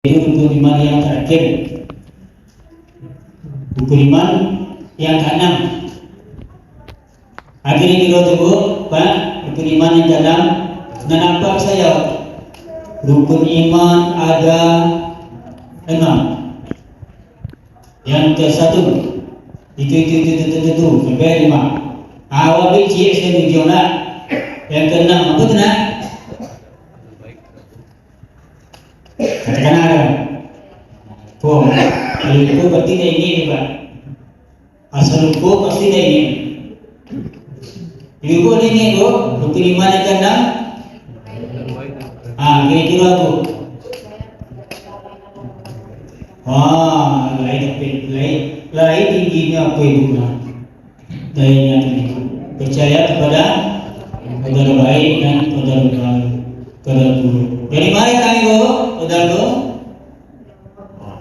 Ini rukun iman yang terakhir. Rukun iman yang keenam. Akhirnya kita tunggu, Pak, rukun iman yang keenam. Nampak saya rukun iman ada 6. Yang ke satu itu sampai 5. Awal biji saya tujuh nak. Yang keenam apa tu nak? Katakan ada. Oh, kalau itu berarti dah ini ni Pak. Asal lupa pasti dah ini. Lupa ini tu, rukun iman yang keenam. Kira-kira tu. Lain tingginya apa itu nak? Lainnya tadi. Percaya kepada saudara baik dan saudara buruk. Dari mana kami go, saudara?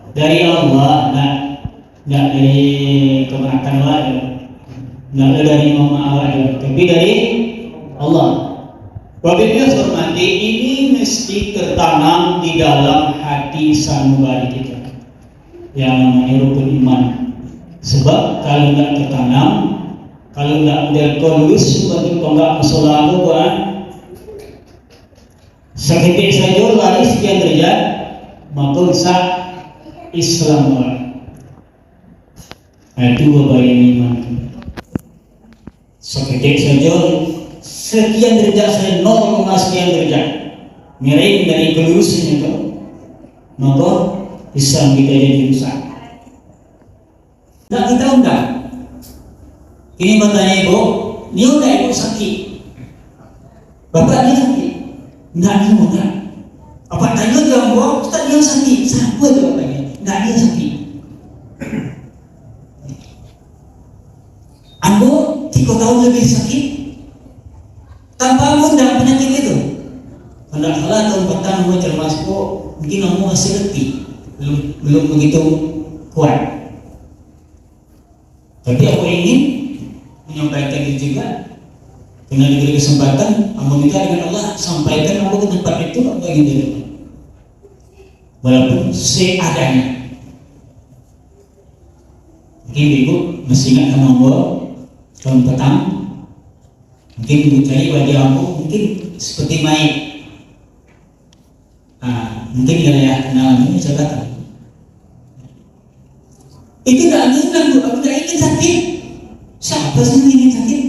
Dari Allah, nak dari kebenaran Allah, nak dari mama Allah, tapi dari Allah. Wabillahi hormati, ini mesti tertanam di dalam hati sanubari kita yang namanya rukun iman. Sebab kalau tidak tertanam, kalau tidak berkolus seperti tonggak masalah itu kan, seketik saja lari sekian derajat, maka rusak Islam orang. Itu bahaya iman. Seketik saja sekian derajat saya 0, sekian derajat miring dari kelusnya itu, maka Islam kita jadi rusak. Tak kita undang. Ini bertanya ibu, ni udah ibu sakit, bapak dia sakit, enggak dia enggak. Apa tanya dia ibu, tak dia sakit, siapa jawabannya? Enggak dia sakit. Ambo 3 tahun lebih sakit, tanpa undang penyakit itu. Hendak salah tahun pertama termasuk mungkin kamu masih letih, belum begitu kuat. Tapi aku ingin menyampaikan itu juga, karena diberi kesempatan, aku minta dengan Allah sampaikan aku ke tempat itu apa yang dia dapat, walaupun seadanya. Mungkin ibu masih ingat nama aku tahun petang, mungkin ibu cari wajah aku, mungkin seperti main. Mungkin kalau ya kenal ini saya kata itu tak ingin bu, aku tak ingin sakit. Siapa sih ingin sakit?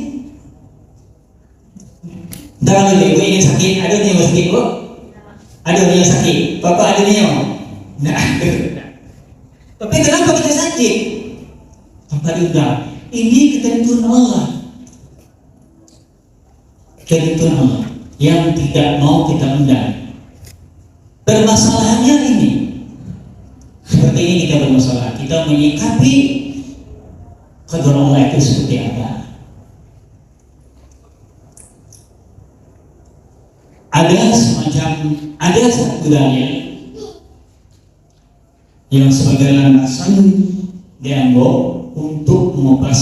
Jangan dulu, ibu ingin sakit. Ada nih yang sakit bu? Ada nih yang sakit. Bapak ada nih yang? Nah, tapi kenapa kita sakit? Tanpa diundang. Ini ketentuan Allah. Ketentuan Allah yang tidak mau kita undang. Permasalahannya ini. Seperti ini kita bermasalah. Kita menyikapi qadar Allah itu seperti apa? Ada satu dalil yang sebagai landasan diambil untuk mengupas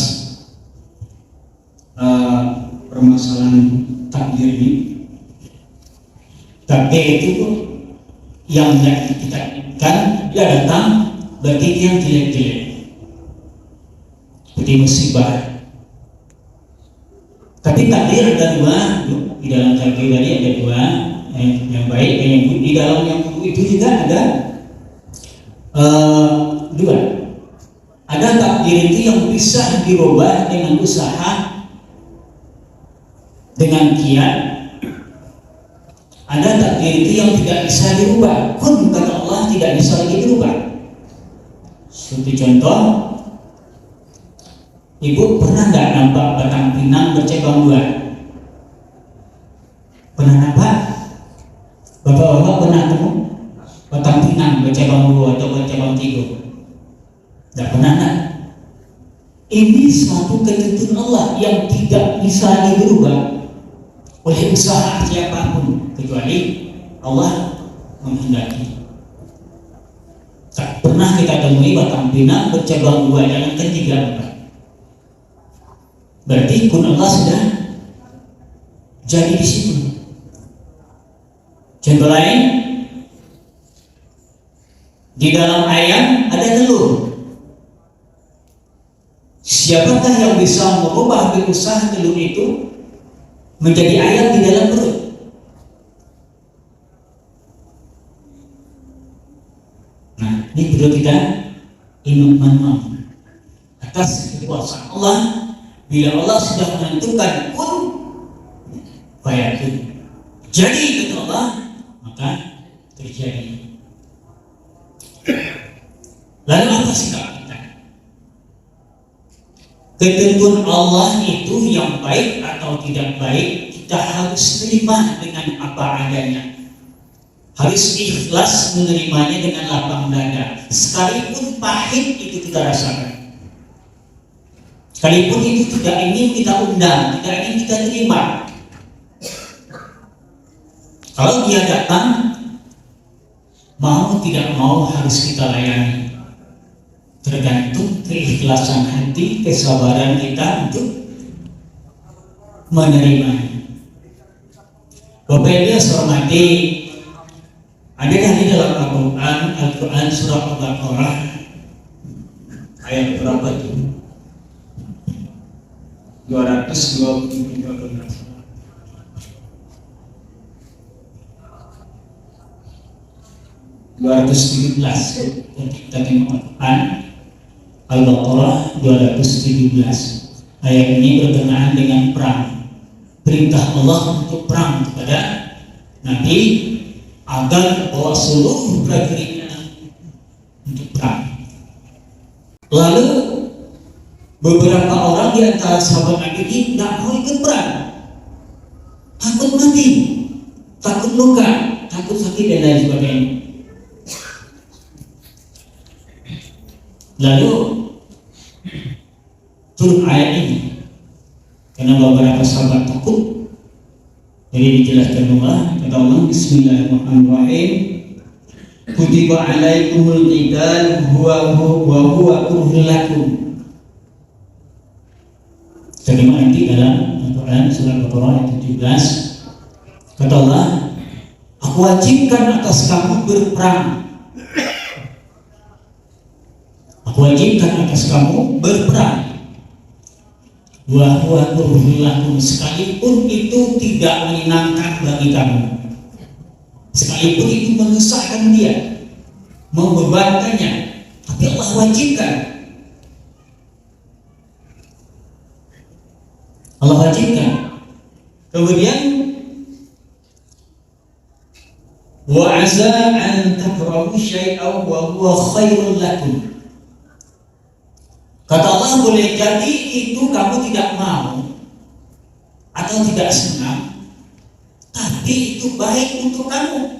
permasalahan takdir ini. Takdir itu yang kita inginkan, dia datang berarti yang jelek-jelek seperti musibah. Tapi takdir ada dua, di dalam takdir tadi ada dua, yang baik dan yang buruk. Di dalam yang buruk itu juga ada dua. Ada takdir itu yang bisa dirubah dengan usaha, dengan kiat. Ada takdir itu yang tidak bisa dirubah. Kun kata Allah tidak bisa lagi dirubah. Seperti contoh, ibu pernah nggak nampak batang pinang bercabang 2? Pernah nampak? Bapak-bapak pernah temu batang pinang bercabang 2 atau bercabang 3? Tidak pernah nak? Ini suatu ketentuan Allah yang tidak bisa dirubah oleh usaha siapapun kecuali Allah menghendaki. Tak pernah kita temui batang pinang bercabang 2, jangankan 3. Berarti kun Allah sudah jadi di situ. Contoh lain, Di dalam ayam ada telur. Siapakah yang bisa merubah berusaha telur itu menjadi ayam di dalam perut? Nah, ini perlu kita iman atas kekuasaan Allah. Bila Allah sudah menentukan kun fayakun, jadi kata Allah, maka terjadi. Lalu apa sikap kita? Ketentuan Allah itu yang baik atau tidak baik, kita harus terima dengan apa adanya. Harus ikhlas menerimanya dengan lapang dada. Sekalipun pahit itu kita rasakan. Sekalipun itu tidak ingin kita undang, tidak ingin kita terima. Kalau dia datang, mau tidak mau harus kita layani. Tergantung keikhlasan hati, kesabaran kita untuk menerimanya. Bapak Ibu hormati, adakah di dalam Al-Quran surah Al-Baqarah ayat berapa itu? 217. Kita tengok Al-Baqarah 217. Ayat ini berkenaan dengan perang. Perintah Allah untuk perang kepada Nabi agar bawa seluruh prajuritnya untuk perang. Lalu beberapa orang di antara sahabat Nabi ini tidak mau ikut perang, takut mati, takut luka, takut sakit dan lain sebagainya. Lalu turun ayat ini karena beberapa sahabat takut. Jadi dijelaskan Allah, kata Allah, Bismillahirrahmanirrahim. Kutiba alaikumul qital huwa kurhun lakum. Terima nanti dalam Al-Quran surah Al-Baqarah ayat 17. Kata Allah, aku wajibkan atas kamu berperang. Aku wajibkan atas kamu berperang. Wa huwa kurhun lakum, sekalipun itu tidak menyenangkan bagi kamu, sekalipun itu menyusahkan dia, membebankannya, tapi Allah wajibkan. Allah wajibkan. Kemudian wa asa an takrahu syai'an wa huwa khairul lakum. Kata Allah, boleh jadi itu kamu tidak mau atau tidak senang, tapi itu baik untuk kamu.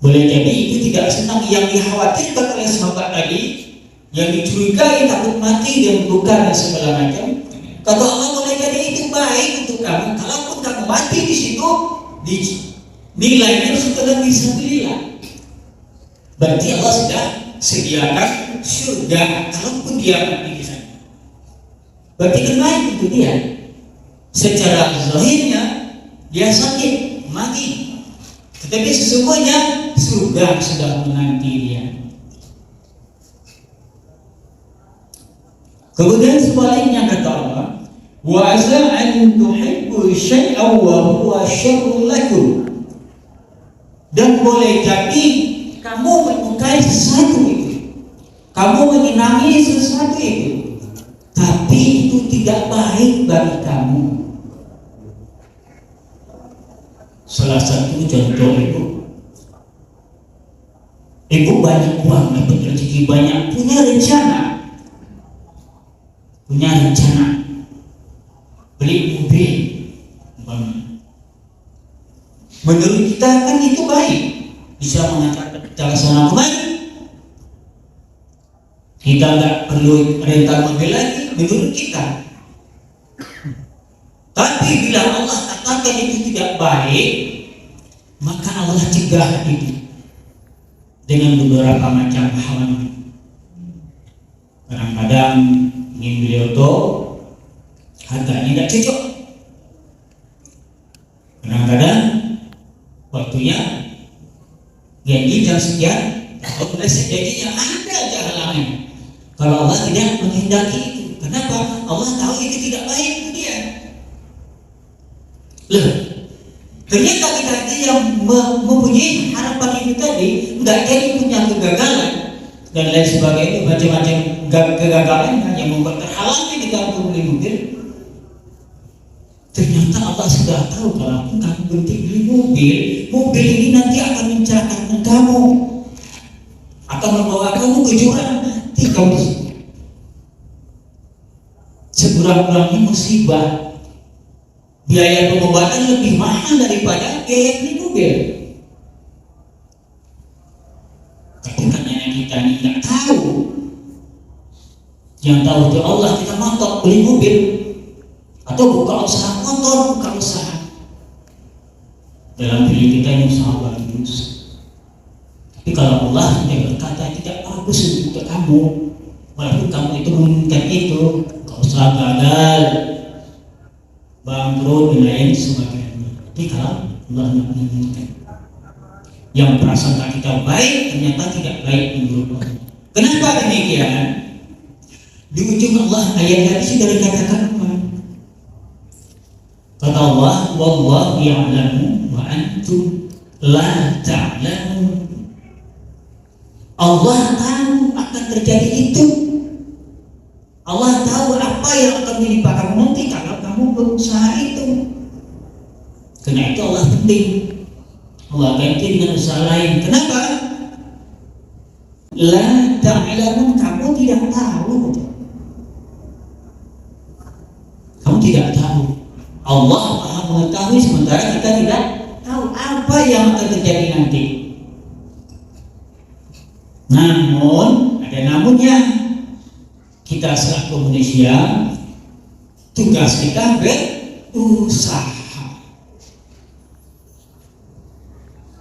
Boleh jadi itu tidak senang, yang dikhawatirkan oleh sahabat tadi, yang dicurigai takut mati dan luka dan segala macam. Kata Allah, boleh jadi itu baik untuk kamu. Kalaupun kamu mati di situ, nilainya sudah bisa dilihat. Berarti Allah sudah sediakan surga kalaupun dia mati di sana. Berarti kan baik untuk dia. Secara zahirnya dia sakit, mati, tetapi sesungguhnya surga sudah menanti dia. Kemudian sebaliknya kata Allah, wa asa an tuhibbu syai'an wa huwa syarrun lakum. Dan boleh jadi kamu menyukai sesuatu itu, kamu menyenangi sesuatu itu, tapi itu tidak baik bagi kamu. Salah satu contoh ibu banyak uang, dapat rezeki banyak, punya rencana beli mobil, menurut kita kan itu baik, bisa mengantarkan kita ke sana kemari. Kita nggak perlu rental mobil lagi menurut kita. Tapi bila Allah katakan itu tidak baik, maka Allah cegah itu dengan beberapa macam halangan. Kadang-kadang ingin beli auto, harganya tidak cocok. Kadang-kadang waktunya janji jam sekian, kalau janjinya ada aja halangan. Kalau Allah tidak menghendaki itu, kenapa? Allah tahu itu tidak baik untuk dia. Loh, ternyata kita yang mempunyai harapan itu tadi nggak jadi punya kegagalan dan lain sebagainya, macam-macam kegagalan yang membuat terhalang kita untuk beli mobil. Ternyata Allah sudah tahu kalau kamu berhenti beli mobil ini nanti akan mencelakakan kamu, akan membawa kamu ke jurang, nanti kamu sekurang-kurangnya musibah, biaya pengobatan lebih mahal daripada biaya beli mobil. Tapi karena kita ini tidak tahu, yang tahu itu Allah, kita ngotot beli mobil atau buka usaha motor, buka usaha. Dalam diri kita ini usaha bagus. Tapi kalau Allah yang berkata tidak bagus untuk kamu, walaupun kamu itu menginginkan itu, usaha gagal, bangkrut dan lain sebagainya. Tapi kalau Allah menginginkan, yang prasangka kita baik ternyata tidak baik menurut Allah. Kenapa demikian? Di ujung Allah ayat tadi sudah dikatakan apa? Kata Allah, wallahu ya'lamu wa antum la ta'lamun. Allah tahu akan terjadi itu. Allah tahu apa yang akan menimpa kamu nanti kalau kamu berusaha itu. Karena itu Allah penting. Allah ganti dengan usaha lain. Kenapa? La ta'lamun, kamu tidak tahu. Kamu tidak tahu. Allah Maha mengetahui, sementara kita tidak tahu apa yang akan terjadi nanti. Namun, ada namunnya. Kita selaku manusia, tugas kita berusaha.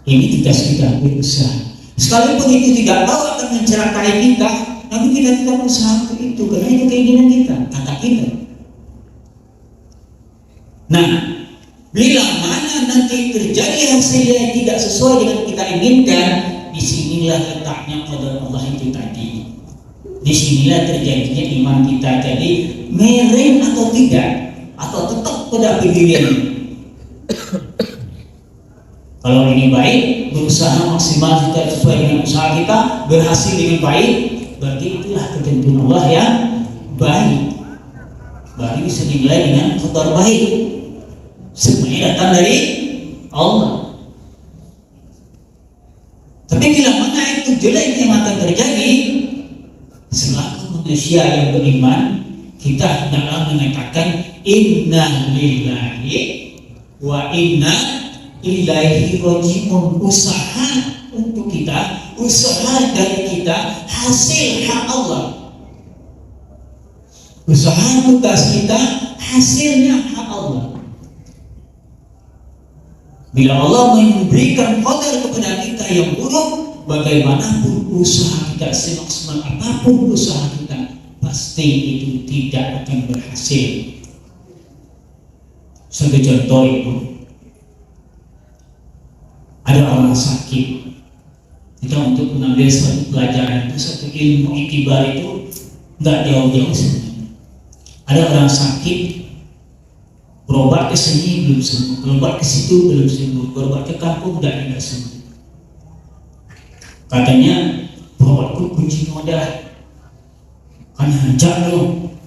Ini tugas kita berusaha. Sekalipun itu tidak tahu akan mencelakai kita, namun kita tetap berusaha untuk itu, karena itu keinginan kita, kata kita. Nah, bila mana nanti terjadi hasil yang tidak sesuai dengan kita inginkan, disinilah letaknya qadar Allah itu tadi. Disinilah terjadinya iman kita jadi miring atau tidak, atau tetap pada pilihan. Kalau ini baik, berusaha maksimal kita sesuai dengan usaha kita, berhasil dengan baik, berarti itulah ketentuan Allah yang baik. Baru bisa dinilai dengan qadar baik. Semuanya datang dari Allah. Tapi bila mana itu jelek yang akan terjadi, selaku manusia yang beriman, kita hendaklah mengatakan inna lillahi wa inna ilaihi raji'un. Usaha untuk kita, usaha dari kita, hasil hak Allah. Usaha tugas kita, hasilnya hak Allah. Bila Allah memberikan qadar kepada kita yang buruk, bagaimanapun usaha kita, semaksimal apapun usaha kita, pasti itu tidak akan berhasil. Sebagai contoh itu, ada orang sakit, kita untuk mengambil suatu pelajaran itu, satu ilmu iktibar itu nggak jauh-jauh sebenarnya. Ada orang sakit, berobat ke sini belum sembuh, berobat ke situ belum sembuh, berobat ke kampung tidak sembuh. Katanya berobatku kunci noda, kan hancur dong,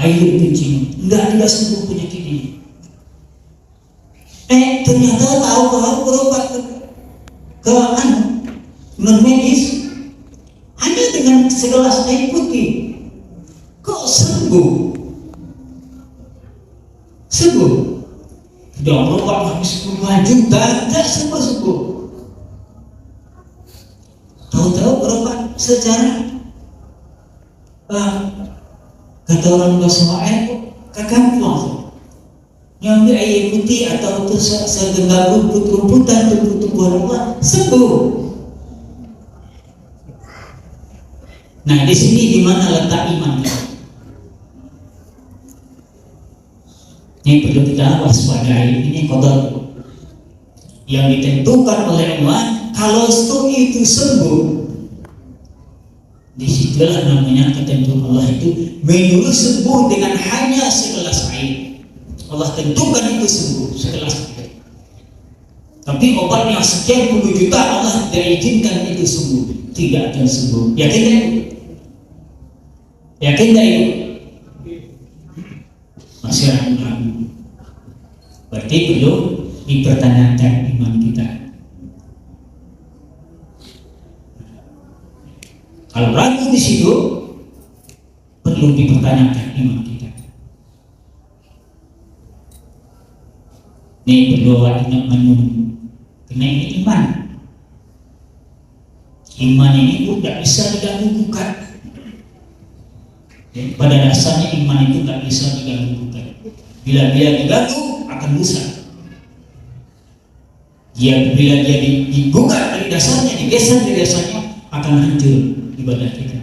air kunci, tidak sembuh penyakit ini. Ternyata tahu berobat ke non medis, hanya dengan segelas air putih, kok sembuh? Sembuh. Sudah berobat habis puluhan juta, tidak sembuh. Tahu-tahu berobat secara kata orang bahasa lain, kakak langsung nyambil air putih atau itu segenggam rumput-rumputan tumbuh-tumbuhan Allah, sembuh. Nah, di sini di mana letak iman kita? Ini perlu kita waspadai. Ini qadar yang ditentukan oleh Allah Kalau stroke itu sembuh, disitulah namanya ketentuan Allah itu menyuruh sembuh dengan hanya segelas air. Allah tentukan itu sembuh segelas air. Tapi obat yang sekian puluh juta Allah tidak izinkan itu sembuh, tidak akan sembuh. Yakin tak itu? Yakin tak itu? Masih ragu-ragu. Berarti perlu dipertanyakan iman kita. Kalau ragu di situ, perlu dipertanyakan iman kita. Ini berdoa ingat menung, karena ini iman. Iman ini pun tidak bisa diganggu-gugat. Pada dasarnya iman itu tidak bisa diganggu-gugat. Bila diganggu akan rusak. Bila dia digugat dari dasarnya, digeser dari dasarnya, akan hancur ibadah kita.